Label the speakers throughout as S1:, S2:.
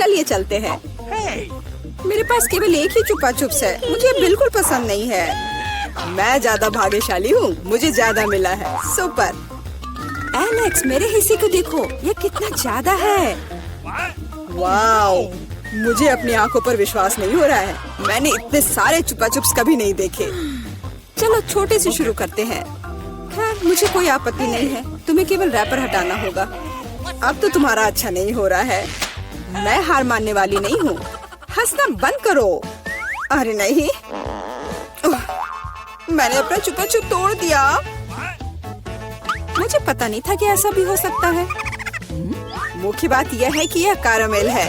S1: चलिए चलते हैं। मेरे पास केवल एक ही चुपा चुप्स है, मुझे बिल्कुल पसंद नहीं है। मैं ज्यादा भाग्यशाली हूँ, मुझे ज्यादा मिला है। सुपर। एलेक्स, मेरे हिस्से को देखो, ये कितना ज्यादा है। वाओ, मुझे अपनी आंखों पर विश्वास नहीं हो रहा है। मैंने इतने सारे चुपा चुप्स कभी नहीं देखे। चलो छोटे से शुरू करते हैं। खैर, मुझे कोई आपत्ति नहीं है। तुम्हें केवल रैपर हटाना होगा। अब तो तुम्हारा अच्छा नहीं हो रहा है। मैं हार मानने वाली नहीं हूँ। हंसना बंद करो। अरे नहीं, मैंने अपना चुपा चुप तोड़ दिया। मुझे पता नहीं था कि ऐसा भी हो सकता है। मुख्य बात यह है कि यह कैरामेल है।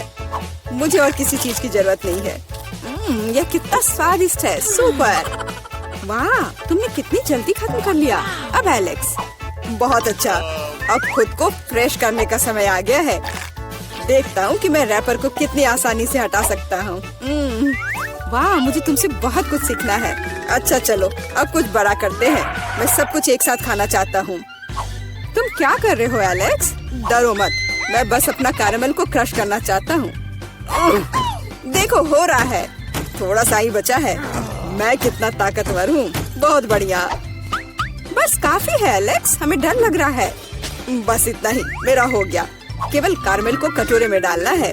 S1: मुझे और किसी चीज की जरूरत नहीं है। यह कितना स्वादिष्ट है। सुपर। वाह, तुमने कितनी जल्दी खत्म कर लिया। अब एलेक्स, बहुत अच्छा। अब खुद को फ्रेश करने का समय आ गया है। देखता हूँ कि मैं रैपर को कितनी आसानी से हटा सकता हूँ। वाह, मुझे तुमसे बहुत कुछ सीखना है। अच्छा चलो, अब कुछ बड़ा करते हैं। मैं सब कुछ एक साथ खाना चाहता हूँ। तुम क्या कर रहे हो एलेक्स? डरो मत, मैं बस अपना कैरामेल को क्रश करना चाहता हूँ। देखो, हो रहा है। थोड़ा सा ही बचा है। मैं कितना ताकतवर हूँ। बहुत बढ़िया। बस काफी है एलेक्स, हमें डर लग रहा है। बस इतना ही, मेरा हो गया। केवल कैरामेल को कटोरे में डालना है।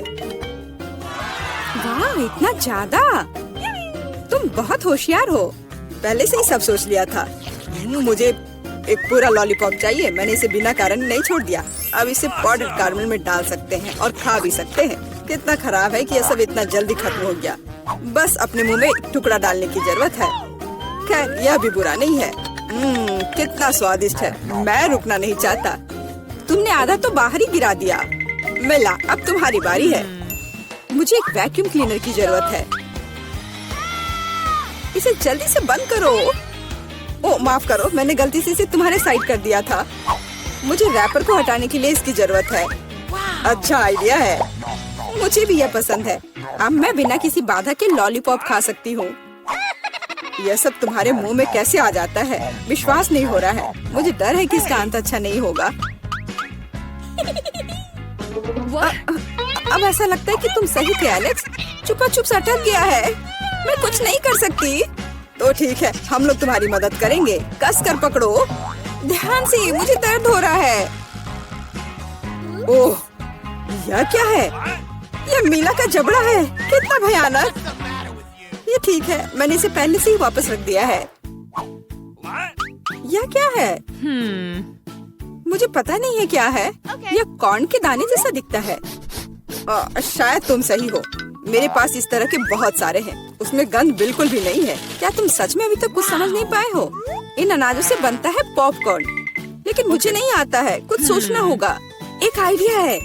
S1: वाह, इतना ज्यादा। तुम बहुत होशियार हो। पहले से ही सब सोच लिया था। मुझे एक पूरा लॉलीपॉप चाहिए। मैंने इसे बिना कारण नहीं छोड़ दिया। अब इसे पाउडर्ड कैरामेल में डाल सकते हैं और खा भी सकते हैं। कितना खराब है कि यह सब इतना जल्दी खत्म हो गया। बस अपने मुंह में एक टुकड़ा डालने की जरूरत है। खैर, यह भी बुरा नहीं है। कितना स्वादिष्ट है। मैं रुकना नहीं चाहता। तुमने आधा तो बाहर ही गिरा दिया। मिला, अब तुम्हारी बारी है। मुझे एक वैक्यूम क्लीनर की जरूरत है। इसे जल्दी से बंद करो। ओह, माफ करो, मैंने गलती से इसे तुम्हारे साइड कर दिया था। मुझे रैपर को हटाने के लिए इसकी जरूरत है। अच्छा आइडिया है। मुझे भी यह पसंद है। अब मैं बिना किसी बाधा के लॉलीपॉप खा सकती हूँ। यह सब तुम्हारे मुंह में कैसे आ जाता है? विश्वास नहीं हो रहा है। मुझे डर है कि इसका अंत अच्छा नहीं होगा। अब ऐसा लगता है कि तुम सही थे एलेक्स। चुपा चुप अटक गया है। मैं कुछ नहीं कर सकती। तो ठीक है, हम लोग तुम्हारी मदद करेंगे। कस कर पकड़ो। ध्यान से, मुझे दर्द हो रहा है। ओह, यह क्या है? यह मीला का जबड़ा है। कितना भयानक। ये ठीक है, मैंने इसे पहले से ही वापस रख दिया है। यह क्या है? मुझे पता नहीं है क्या है। यह कॉर्न के दाने जैसा दिखता है। शायद तुम सही हो। मेरे पास इस तरह के बहुत सारे हैं। उसमें गंध बिल्कुल भी नहीं है। क्या तुम सच में अभी तक कुछ समझ नहीं पाए हो? इन अनाजों से बनता है पॉपकॉर्न, लेकिन मुझे नहीं आता है। कुछ सोचना होगा। एक आइडिया है।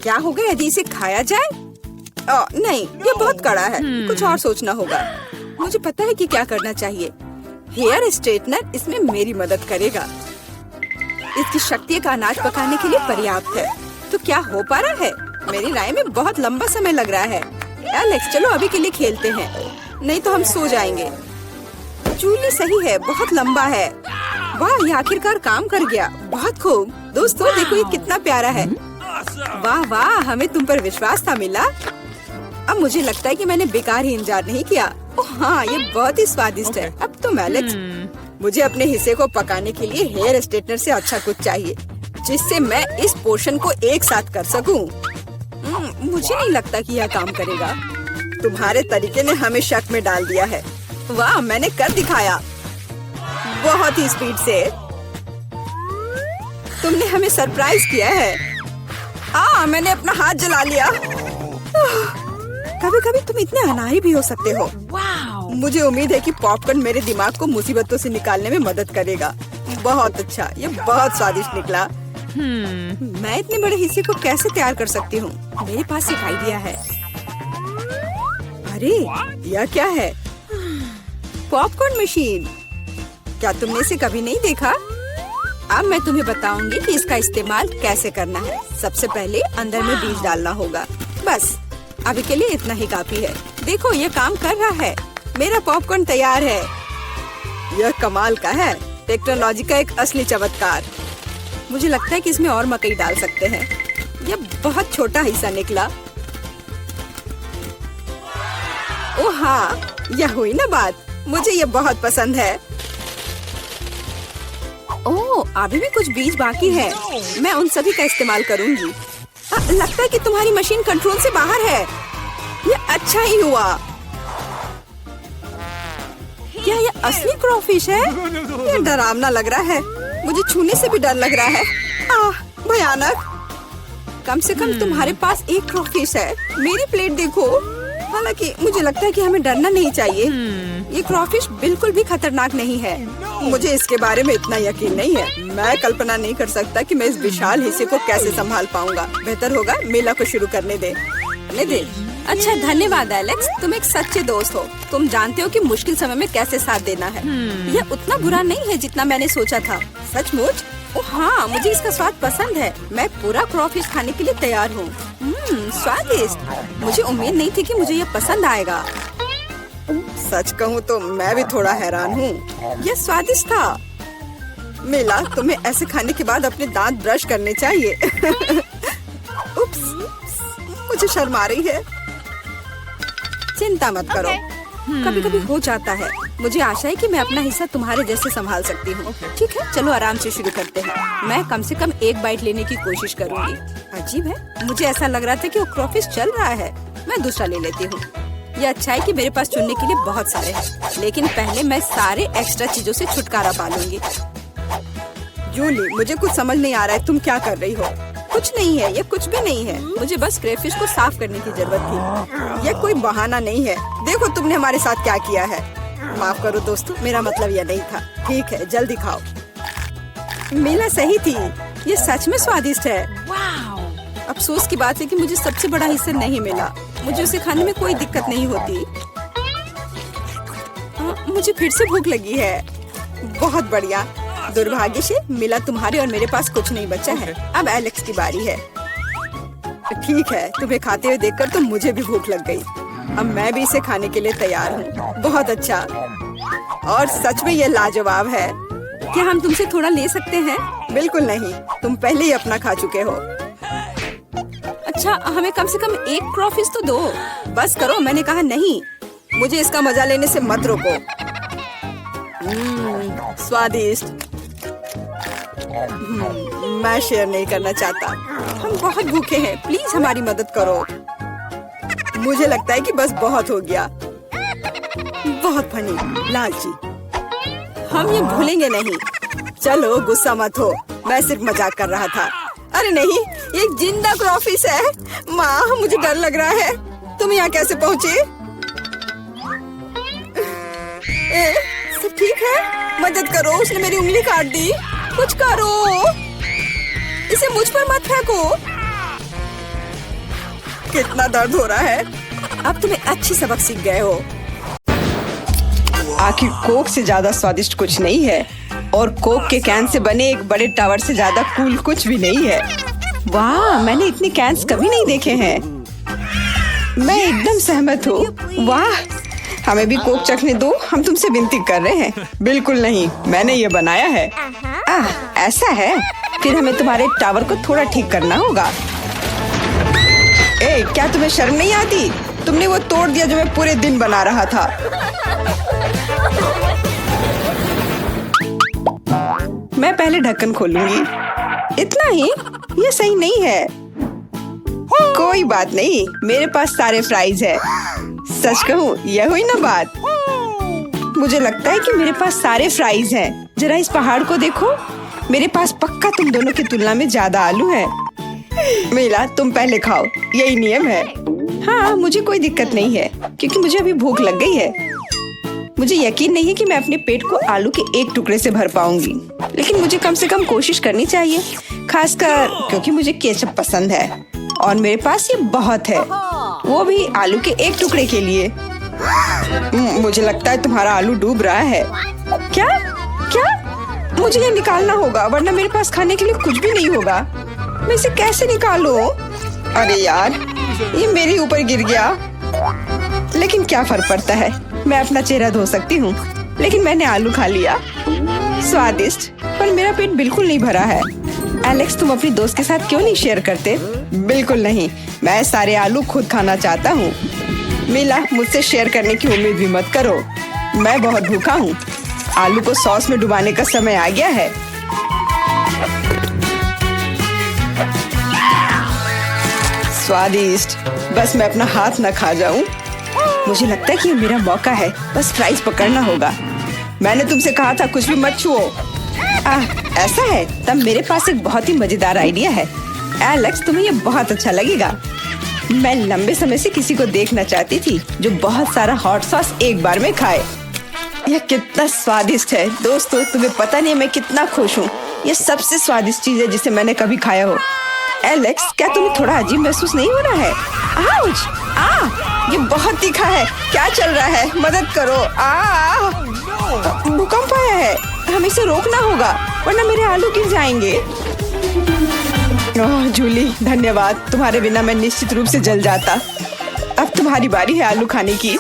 S1: क्या होगा यदि इसे खाया जाए? नहीं, ये बहुत कड़ा है। कुछ और सोचना होगा। मुझे पता है कि क्या करना चाहिए। हेयर स्ट्रेटनर इसमें मेरी मदद करेगा। इसकी शक्ति का अनाज पकाने के लिए पर्याप्त है। तो क्या हो पा रहा है? मेरी राय में बहुत लंबा समय लग रहा है। एलेक्स, चलो अभी के लिए खेलते हैं, नहीं तो हम सो जाएंगे। जूली सही है, बहुत लंबा है। वाह, ये आखिरकार काम कर गया। बहुत खूब। दोस्तों देखो, ये कितना प्यारा है। वाह वाह, हमें तुम पर विश्वास था मिला। अब मुझे लगता है कि मैंने बेकार ही इंतजार नहीं किया। ओह हाँ, ये बहुत ही स्वादिष्ट है। अब तुम एलेक्स, मुझे अपने हिस्से को पकाने के लिए हेयर स्ट्रेटनर से अच्छा कुछ चाहिए, जिससे मैं इस पोर्शन को एक साथ कर सकूं। मुझे नहीं लगता कि यह काम करेगा। तुम्हारे तरीके ने हमें शक में डाल दिया है। वाह, मैंने कर दिखाया। बहुत ही स्पीड से। तुमने हमें सरप्राइज किया है। मैंने अपना हाथ जला लिया। कभी कभी तुम इतने अनाड़ी भी हो सकते हो। मुझे उम्मीद है कि पॉपकॉर्न मेरे दिमाग को मुसीबतों से निकालने में मदद करेगा। बहुत अच्छा, ये बहुत स्वादिष्ट निकला। मैं इतने बड़े हिस्से को कैसे तैयार कर सकती हूँ? मेरे पास एक आइडिया है। अरे, यह क्या है? Popcorn machine. क्या तुमने इसे कभी नहीं देखा? अब मैं तुम्हें बताऊंगी कि इसका इस्तेमाल कैसे करना है। सबसे पहले अंदर में बीज डालना होगा। बस अभी के लिए इतना ही काफी है। देखो, ये काम कर रहा है। मेरा पॉपकॉर्न तैयार है। यह कमाल का है। टेक्नोलॉजी का एक असली चमत्कार। मुझे लगता है कि इसमें और मकई डाल सकते हैं। यह बहुत छोटा हिस्सा निकला। ओ हाँ, यह हुई ना बात। मुझे ये बहुत पसंद है। ओह, अभी भी कुछ बीज बाकी है। मैं उन सभी का इस्तेमाल करूंगी। लगता है कि तुम्हारी मशीन कंट्रोल से बाहर है। ये अच्छा ही हुआ। क्या ये असली क्रॉफिश है? ये डरावना लग रहा है। मुझे छूने से भी डर लग रहा है। भयानक। कम से कम तुम्हारे पास एक क्रॉफिश है। मेरी प्लेट देखो। हालांकि मुझे लगता है कि हमें डरना नहीं चाहिए। ये क्रॉफिश बिल्कुल भी खतरनाक नहीं है। मुझे इसके बारे में इतना यकीन नहीं है। मैं कल्पना नहीं कर सकता कि मैं इस विशाल हिस्से को कैसे संभाल पाऊंगा। बेहतर होगा मेला को शुरू करने दे। अच्छा, धन्यवाद एलेक्स, तुम एक सच्चे दोस्त हो। तुम जानते हो कि मुश्किल समय में कैसे साथ देना है। यह उतना बुरा नहीं है जितना मैंने सोचा था। सचमुच? ओह हाँ, मुझे इसका स्वाद पसंद है। मैं पूरा क्रॉफिश खाने के लिए तैयार हूँ। स्वादिष्ट। मुझे उम्मीद नहीं थी कि मुझे यह पसंद आएगा। सच कहूँ तो मैं भी थोड़ा हैरान हूँ। यह स्वादिष्ट था। मिला, तुम्हें ऐसे खाने के बाद अपने दांत ब्रश करने चाहिए। उप्स, मुझे शर्म आ रही है। चिंता मत करो, कभी कभी हो जाता है। मुझे आशा है कि मैं अपना हिस्सा तुम्हारे जैसे संभाल सकती हूँ। ठीक है, चलो आराम से शुरू करते हैं। मैं कम से कम एक बाइट लेने की कोशिश करूँगी। अजीब है, मुझे ऐसा लग रहा था कि वो क्रॉफिश चल रहा है। मैं दूसरा ले लेती हूँ। ये अच्छा है कि मेरे पास चुनने के लिए बहुत सारे हैं, लेकिन पहले मैं सारे एक्स्ट्रा चीजों से छुटकारा पा लूंगी। जूली, मुझे कुछ समझ नहीं आ रहा है, तुम क्या कर रही हो? कुछ नहीं है, ये कुछ भी नहीं है। मुझे बस क्रेफिश को साफ करने की जरूरत थी। ये कोई बहाना नहीं है। देखो तुमने हमारे साथ क्या किया है। माफ करो दोस्तों, मेरा मतलब यह नहीं था। ठीक है, जल्दी खाओ। मीला सही थी, ये सच में स्वादिष्ट है। अफसोस की बात है कि मुझे सबसे बड़ा हिस्सा नहीं मिला। मुझे उसे खाने में कोई दिक्कत नहीं होती। मुझे फिर से भूख लगी है। बहुत बढ़िया। दुर्भाग्य से मिला, तुम्हारे और मेरे पास कुछ नहीं बचा है। अब एलेक्स की बारी है। ठीक है, तुम्हें खाते हुए देखकर तो मुझे भी भूख लग गई। अब मैं भी इसे खाने के लिए तैयार हूँ। बहुत अच्छा, और सच में ये लाजवाब है। क्या हम तुमसे थोड़ा ले सकते हैं? बिल्कुल नहीं, तुम पहले ही अपना खा चुके हो। अच्छा, हमें कम से कम एक क्रॉफिश तो दो। बस करो, मैंने कहा नहीं। मुझे इसका मजा लेने से मत रोको। स्वादिष्ट। मैं शेयर नहीं करना चाहता। हम बहुत भूखे हैं, प्लीज हमारी मदद करो। मुझे लगता है कि बस बहुत हो गया। बहुत फनी, लालची। हम ये भूलेंगे नहीं। चलो गुस्सा मत हो, मैं सिर्फ मजाक कर रहा था। अरे नहीं, ये एक जिंदा क्रॉफिश है। माँ, मुझे डर लग रहा है। तुम यहाँ कैसे पहुँचे? सब ठीक है? मदद करो, उसने मेरी उंगली काट दी। कुछ करो, इसे मुझ पर मत फेंको। कितना दर्द हो रहा है। अब तुम्हें अच्छी सबक सीख गए हो। आखिर कोक से ज्यादा स्वादिष्ट कुछ नहीं है, और कोक के कैन से बने एक बड़े टावर से ज्यादा कूल कुछ भी नहीं है। वाह, मैंने इतने कैन्स कभी नहीं देखे हैं। मैं एकदम सहमत हूँ। वाह, हमें भी कोक चखने दो। हम तुमसे विनती कर रहे हैं। बिल्कुल नहीं, मैंने ये बनाया है। ऐसा है? फिर हमें तुम्हारे टावर को थोड़ा ठीक करना होगा। क्या तुम्हें शर्म नहीं आती? तुमने वो तोड़ दिया जो मैं पूरे दिन बना रहा था। मैं पहले ढक्कन खोलूंगी। इतना ही? ये सही नहीं है। कोई बात नहीं, मेरे पास सारे फ्राइज है। सच कहूँ, यह हुई ना बात। मुझे लगता है कि मेरे पास सारे फ्राइज हैं। जरा इस पहाड़ को देखो। मेरे पास पक्का तुम दोनों की तुलना में ज्यादा आलू है। मीला, तुम पहले खाओ, यही नियम है। हाँ, मुझे कोई दिक्कत नहीं है, क्योंकि मुझे अभी भूख लग गई है। मुझे यकीन नहीं है कि मैं अपने पेट को आलू के एक टुकड़े से भर पाऊंगी, लेकिन मुझे कम से कम कोशिश करनी चाहिए, खासकर क्योंकि मुझे केचप पसंद है और मेरे पास ये बहुत है, वो भी आलू के एक टुकड़े के लिए। मुझे लगता है तुम्हारा आलू डूब रहा है। क्या क्या? मुझे ये निकालना होगा, वरना मेरे पास खाने के लिए कुछ भी नहीं होगा। मैं इसे कैसे निकालूं? अरे यार, ये मेरे ऊपर गिर गया। लेकिन क्या फर्क पड़ता है, मैं अपना चेहरा धो सकती हूँ। लेकिन मैंने आलू खा लिया। स्वादिष्ट, पर मेरा पेट बिल्कुल नहीं भरा है। एलेक्स, तुम अपनी दोस्त के साथ क्यों नहीं शेयर करते? बिल्कुल नहीं, मैं सारे आलू खुद खाना चाहता हूँ। मिला, मुझसे शेयर करने की उम्मीद भी मत करो। मैं बहुत भूखा हूँ। आलू को सॉस में डुबाने का समय आ गया है। स्वादिष्ट। बस मैं अपना हाथ न खा जाऊं। मुझे लगता है कि ये मेरा मौका है। बस फ्राइज पकड़ना होगा। मैंने तुमसे कहा था कुछ भी मत छुओ। ऐसा है? तब मेरे पास एक बहुत ही मजेदार आइडिया है। एलेक्स, तुम्हें ये बहुत अच्छा लगेगा। मैं लंबे समय से किसी को देखना चाहती थी जो बहुत सारा हॉट सॉस एक बार में खाए। यह कितना स्वादिष्ट है। दोस्तों, तुम्हें पता नहीं मैं कितना खुश हूँ। यह सबसे स्वादिष्ट चीज है जिसे मैंने कभी खाया हो। एलेक्स, क्या तुम्हें थोड़ा अजीब महसूस नहीं हो रहा है? आउच! ये बहुत तीखा है। क्या चल रहा है? मदद करो। भूकंप आया है। हमें इसे रोकना होगा वरना मेरे आलू गिर जाएंगे। ओह जूली, धन्यवाद। तुम्हारे बिना मैं निश्चित रूप से जल जाता। अब तुम्हारी बारी है आलू खाने की।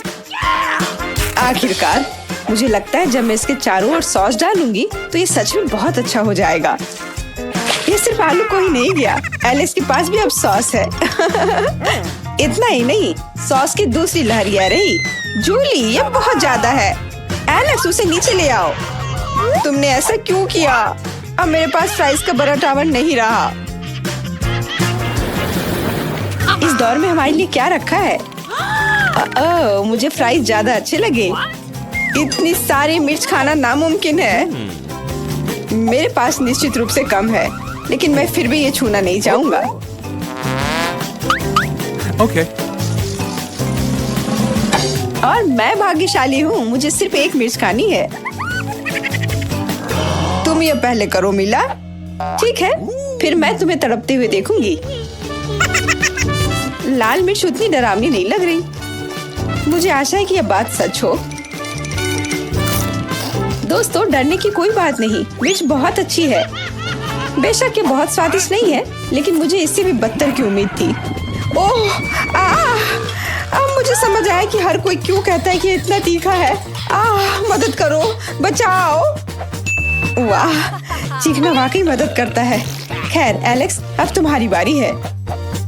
S1: आखिरकार, मुझे लगता है जब मैं इसके चारों ओर सॉस डालूंगी तो ये सच में बहुत अच्छा हो जाएगा। ये सिर्फ आलू को ही नहीं गया, एलेक्स के पास भी अब सॉस है। इतना ही नहीं, सॉस की दूसरी लहर आ रही। जूली, ये बहुत ज्यादा है। एलेक्स, उसे नीचे ले आओ। तुमने ऐसा क्यों किया? अब मेरे पास फ्राइज का बड़ा टावर नहीं रहा। इस दौर में हमारे लिए क्या रखा है? मुझे फ्राइज ज्यादा अच्छे लगे। इतनी सारी मिर्च खाना नामुमकिन है। मेरे पास निश्चित रूप से कम है, लेकिन मैं फिर भी ये छूना नहीं चाहूंगा।
S2: Okay.
S1: और मैं भाग्यशाली हूँ, मुझे सिर्फ एक मिर्च खानी है। तुम ये पहले करो मिला। ठीक है, फिर मैं तुम्हें तड़पते हुए देखूंगी। लाल मिर्च उतनी डरावनी नहीं लग रही। मुझे आशा है कि यह बात सच हो। दोस्तों, डरने की कोई बात नहीं। मिर्च बहुत अच्छी है। बेशक ये बहुत स्वादिष्ट नहीं है, लेकिन मुझे इससे भी बदतर की उम्मीद थी। ओह, अब मुझे समझ आया कि हर कोई क्यों कहता है कि इतना तीखा है। मदद करो, बचाओ। वाह, चीखना वाकई मदद करता है। खैर एलेक्स, अब तुम्हारी बारी है।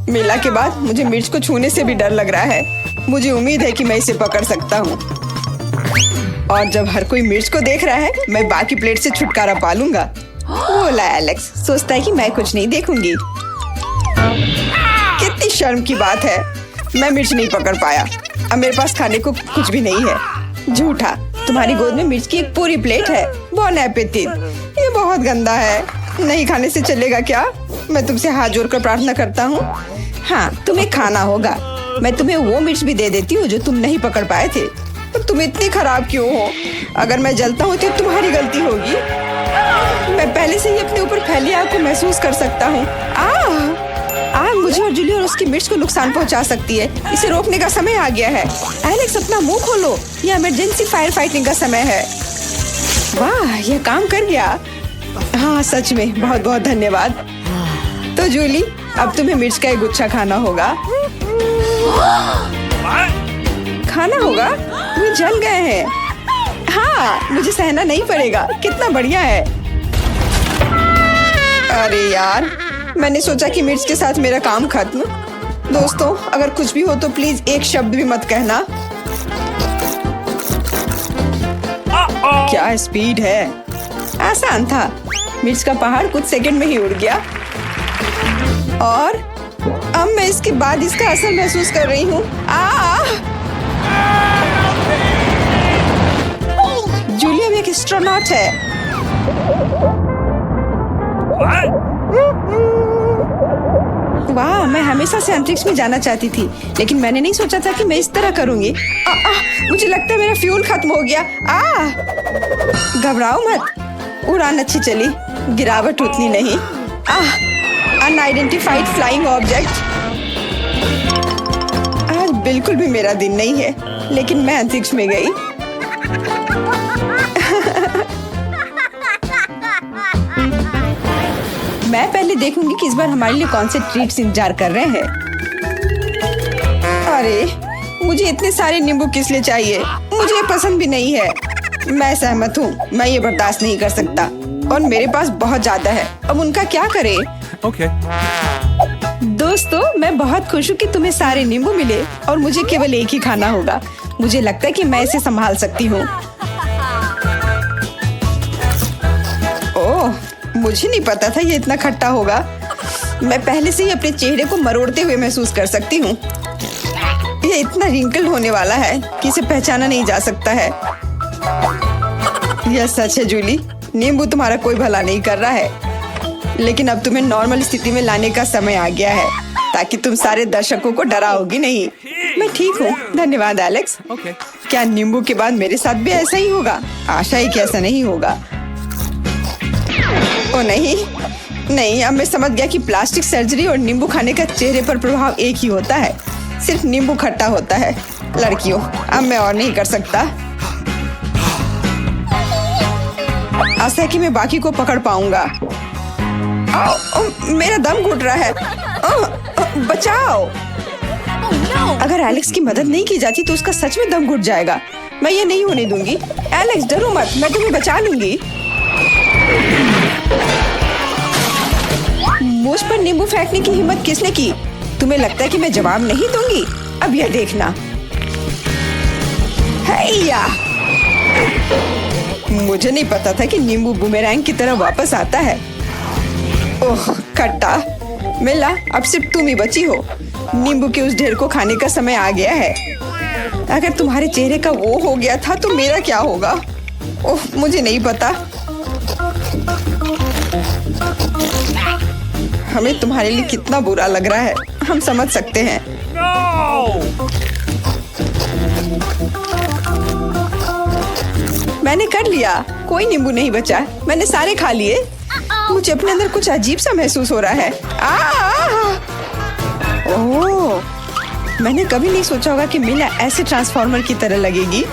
S1: मिला के बाद मुझे मिर्च को छूने से भी डर लग रहा है। मुझे उम्मीद है कि मैं इसे पकड़ सकता हूँ। और जब हर कोई मिर्च को देख रहा है, मैं बाकी प्लेट से छुटकारा पा लूंगा। बोला एलेक्स, सोचता है कि मैं कुछ नहीं देखूंगी। कितनी शर्म की बात है। मैं मिर्च नहीं पकड़ पाया। अब मेरे पास खाने को कुछ भी नहीं है। झूठा, तुम्हारी गोद में मिर्च की एक पूरी प्लेट है। बॉन एपेटिट। ये बहुत गंदा है। नहीं खाने से चलेगा क्या? मैं तुमसे हाथ जोड़कर प्रार्थना करता हूँ। हाँ, तुम्हें खाना होगा। मैं तुम्हें वो मिर्च भी दे देती हूँ जो तुम नहीं पकड़ पाए थे। तो तुम इतनी खराब क्यों हो? अगर मैं जलता हूँ तो तुम्हारी गलती होगी। मैं पहले से ही अपने ऊपर फैली आग को महसूस कर सकता हूँ। आग मुझे और जूली और उसकी मिर्च को नुकसान पहुँचा सकती है। इसे रोकने का समय आ गया है। एलेक्स, अपना मुंह खोलो। यह इमरजेंसी फायर फाइटिंग का समय है। वाह, यह काम कर गया। हाँ, सच में बहुत बहुत धन्यवाद। तो जूली, अब तुम्हें मिर्च का एक गुच्छा खाना होगा। खाना होगा? वे जल गए हैं। हाँ, मुझे सहना नहीं पड़ेगा। कितना बढ़िया है। अरे यार, मैंने सोचा कि मिर्च के साथ मेरा काम खत्म। दोस्तों, अगर कुछ भी हो तो प्लीज एक शब्द भी मत कहना। क्या स्पीड है। आसान था। मिर्च का पहाड़ कुछ सेकंड में ही उड़ गया। और अब मैं इसके बाद इसका असर महसूस कर रही हूँ। जूलिया भी एक एस्ट्रोनॉट है। वाह, मैं हमेशा से अंतरिक्ष में जाना चाहती थी, लेकिन मैंने नहीं सोचा था कि मैं इस तरह करूंगी। मुझे लगता है मेरा फ्यूल खत्म हो गया। घबराओ मत, उड़ान अच्छी चली, गिरावट उतनी नहीं। Unidentified flying object. आज बिल्कुल भी मेरा दिन नहीं है, लेकिन मैं अंतरिक्ष में गई। मैं पहले देखूंगी कि इस बार हमारे लिए कौन से ट्रीट्स इंतजार कर रहे हैं। अरे, मुझे इतने सारे नींबू किस लिए चाहिए? मुझे ये पसंद भी नहीं है। मैं सहमत हूँ, मैं ये बर्दाश्त नहीं कर सकता। और मेरे पास बहुत ज्यादा है। अब उनका क्या करें?
S2: Okay.
S1: दोस्तों, मैं बहुत खुश हूँ कि तुम्हें सारे नींबू मिले और मुझे केवल एक ही खाना होगा। मुझे लगता है कि मैं इसे संभाल सकती हूँ। ओह, मुझे नहीं पता था ये इतना खट्टा होगा। मैं पहले से ही अपने चेहरे को मरोड़ते हुए महसूस कर सकती हूँ। ये इतना रिंकल होने वाला है कि इसे पहचाना नहीं जा सकता है। यह सच है जूली, नींबू तुम्हारा कोई भला नहीं कर रहा है, लेकिन अब तुम्हें नॉर्मल स्थिति में लाने का समय आ गया है ताकि तुम सारे दर्शकों को डराओगी नहीं। मैं ठीक हूँ, धन्यवाद एलेक्स। क्या नींबू के बाद मेरे साथ भी ऐसा ही होगा? आशा ही कि ऐसा नहीं होगा। ओ नहीं नहीं, अब मैं समझ गया कि प्लास्टिक सर्जरी और नींबू खाने का चेहरे पर प्रभाव एक ही होता है, सिर्फ नींबू खट्टा होता है। लड़कियों, अब मैं और नहीं कर सकता। आशा है कि मैं बाकी को पकड़ पाऊंगा। मेरा दम घुट रहा है। बचाओ। अगर एलेक्स की मदद नहीं की जाती तो उसका सच में दम घुट जाएगा। मैं ये नहीं होने दूंगी। एलेक्स, डरो मत, मैं तुम्हें बचा लूंगी। मुझ पर नींबू फेंकने की हिम्मत किसने की? तुम्हें लगता है कि मैं जवाब नहीं दूंगी? अब यह देखना। हैया! मुझे नहीं पता था कि नींबू बूमेरैंग की तरह वापस आता है। ओह खट्टा। मिला, अब सिर्फ तुम ही बची हो। नींबू के उस ढेर को खाने का समय आ गया है। अगर तुम्हारे चेहरे का वो हो गया था तो मेरा क्या होगा? ओह, मुझे नहीं पता। हमें तुम्हारे लिए कितना बुरा लग रहा है, हम समझ सकते हैं। मैंने कर लिया, कोई नींबू नहीं बचा। मैंने सारे खा लिए। मुझे अपने अंदर कुछ अजीब सा महसूस हो रहा है। ओह, मैंने कभी नहीं सोचा होगा कि मिला ऐसे ट्रांसफॉर्मर की तरह लगेगी।